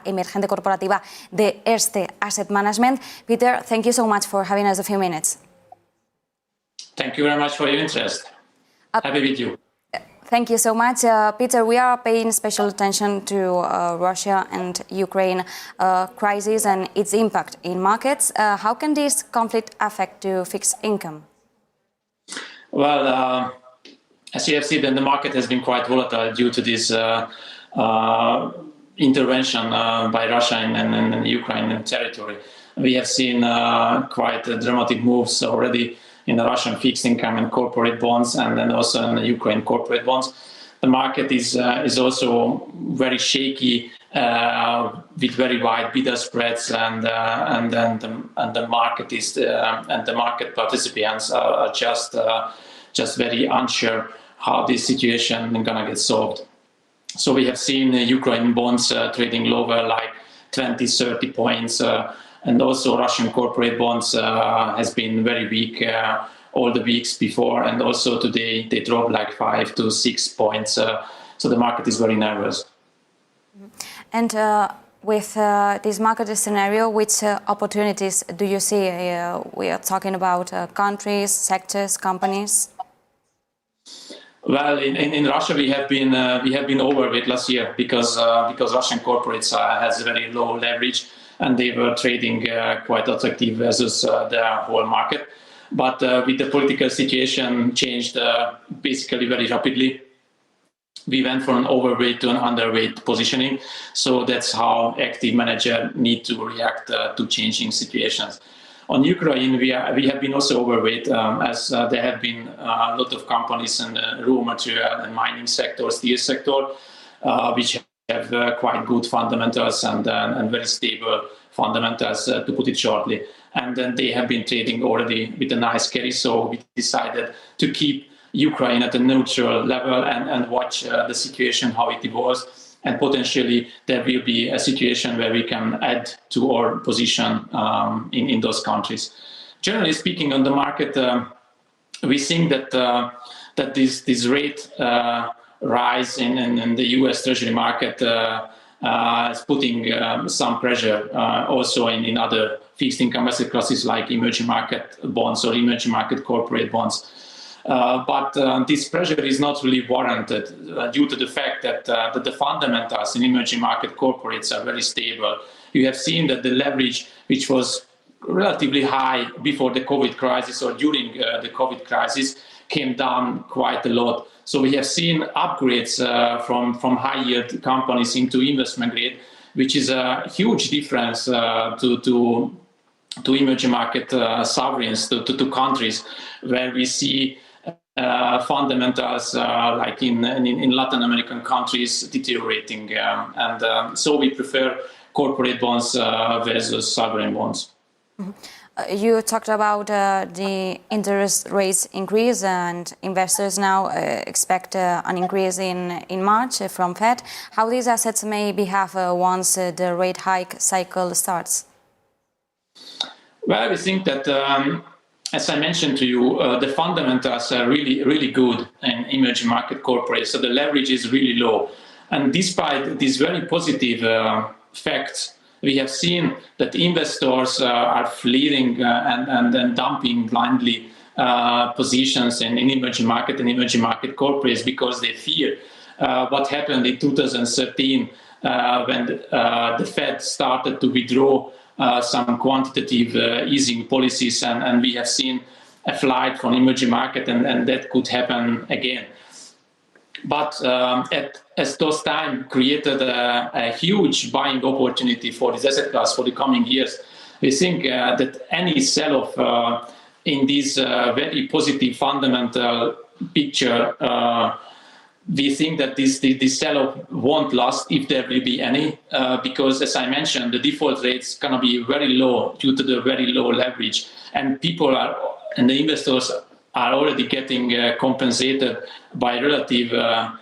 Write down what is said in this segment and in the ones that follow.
Emergente Corporativa de Erste Asset Management. Peter, thank you so much for having us a few minutes. Thank you very much for your interest. Happy with you. Thank you so much. Peter, we are paying special attention to Russia and Ukraine crisis and its impact in markets. How can this conflict affect fixed income? Well, as you have seen, then the market has been quite volatile due to this intervention by Russia in Ukrainian territory. We have seen quite dramatic moves already in the Russian fixed income and corporate bonds, and then also in the Ukraine corporate bonds. The market is also very shaky with very wide bidder spreads, and the market is and the market participants are just very unsure how this situation is gonna get solved. So we have seen Ukraine bonds trading lower, like 20-30 points. And also Russian corporate bonds has been very weak all the weeks before, and also today they dropped like 5 to 6 points. So the market is very nervous. And with this market scenario, which opportunities do you see? We are talking about countries, sectors, companies. Well, in Russia we have been overweight last year because Russian corporates has very low leverage, and they were trading quite attractive versus the whole market. But with the political situation changed basically very rapidly, we went from an overweight to an underweight positioning. So that's how active manager need to react to changing situations. On Ukraine, we have been also overweight, as there have been a lot of companies in the raw material and mining sector, steel sector, which have quite good fundamentals and very stable fundamentals, to put it shortly. And then they have been trading already with a nice carry, so we decided to keep Ukraine at a neutral level and watch the situation, how it evolves. And potentially there will be a situation where we can add to our position in those countries. Generally speaking, on the market, we think that this rate rise in the U.S. Treasury market is putting some pressure also in other fixed income asset classes like emerging market bonds or emerging market corporate bonds. But this pressure is not really warranted due to the fact that the fundamentals in emerging market corporates are very stable. You have seen that the leverage, which was relatively high before the COVID crisis or during the COVID crisis, came down quite a lot. So we have seen upgrades from high yield companies into investment grade, which is a huge difference to emerging market sovereigns, to countries where we see fundamentals like in Latin American countries deteriorating, and so we prefer corporate bonds versus sovereign bonds. Mm-hmm. You talked about the interest rates increase, and investors now expect an increase in March from Fed. How these assets may behave once the rate hike cycle starts? Well, we think that, as I mentioned to you, the fundamentals are really good in emerging market corporates, so the leverage is really low. And despite these very positive facts, we have seen that investors are fleeing and dumping blindly positions in emerging market and emerging market corporates because they fear what happened in 2013 when the Fed started to withdraw some quantitative easing policies, and we have seen a flight from emerging market, and that could happen again. But as those time created a huge buying opportunity for this asset class for the coming years, we think that any sell-off in this very positive fundamental picture, we think that this sell-off won't last if there will be any, because as I mentioned, the default rate's gonna be very low due to the very low leverage, and people are, and the investors are already getting compensated by relative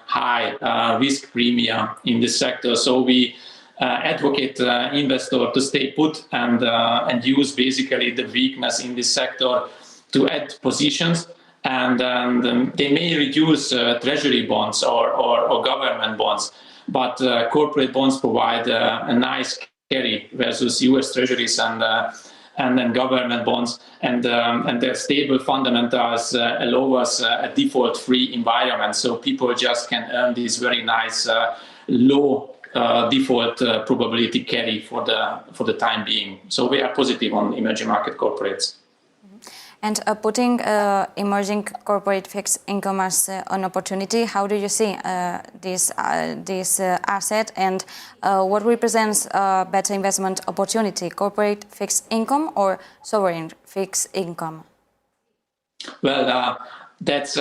high risk premium in this sector. So we advocate investor to stay put and use basically the weakness in this sector to add positions, and they may reduce treasury bonds or government bonds, but corporate bonds provide a nice carry versus US treasuries and then government bonds, and their stable fundamentals allow us a default-free environment, so people just can earn this very nice low default probability carry for the time being. So we are positive on emerging market corporates. And putting emerging corporate fixed income as an opportunity, how do you see this asset, and what represents a better investment opportunity, corporate fixed income or sovereign fixed income? Well, that's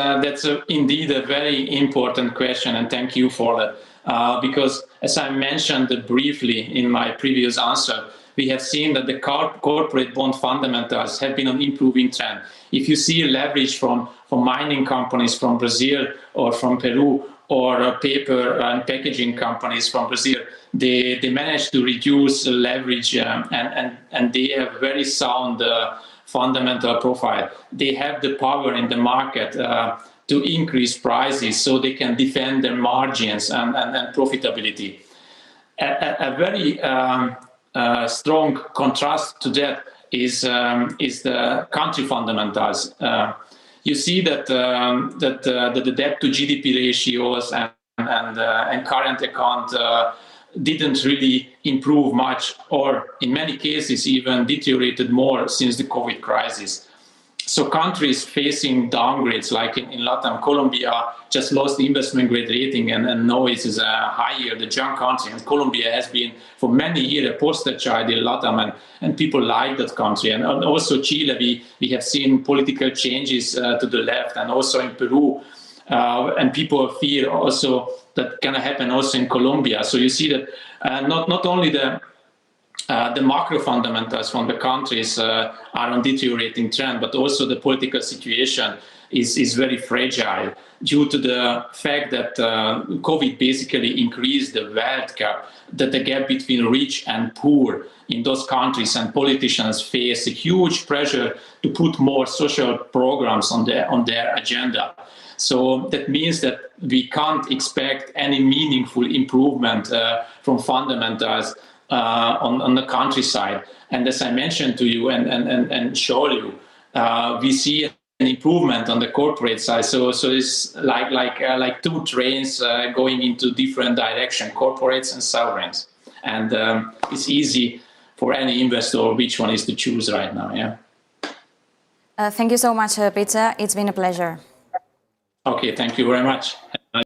indeed a very important question, and thank you for that. Because as I mentioned briefly in my previous answer, we have seen that the corporate bond fundamentals have been on improving trend. If you see leverage from mining companies from Brazil or from Peru, or paper and packaging companies from Brazil, they managed to reduce leverage and they have very sound fundamental profile. They have the power in the market to increase prices so they can defend their margins and profitability. A very strong contrast to that is the country fundamentals. You see that the debt to GDP ratios and current account didn't really improve much, or in many cases even deteriorated more since the COVID crisis. So countries facing downgrades, like in Latin, Colombia just lost the investment grade rating and now it is higher, the young country. And Colombia has been for many years a poster child in Latin, and people like that country. And also Chile, we have seen political changes to the left, and also in Peru. And people fear also that can happen also in Colombia. So you see that not only the macro fundamentals from the countries are on deteriorating trend, but also the political situation is very fragile due to the fact that COVID basically increased the wealth gap, that the gap between rich and poor in those countries, and politicians face a huge pressure to put more social programs on their agenda. So that means that we can't expect any meaningful improvement from fundamentals on the countryside. And as I mentioned to you and showed you, we see an improvement on the corporate side. So it's like two trains going into different directions, corporates and sovereigns. And it's easy for any investor which one is to choose right now. Yeah. Thank you so much, Peter. It's been a pleasure. Okay, thank you very much.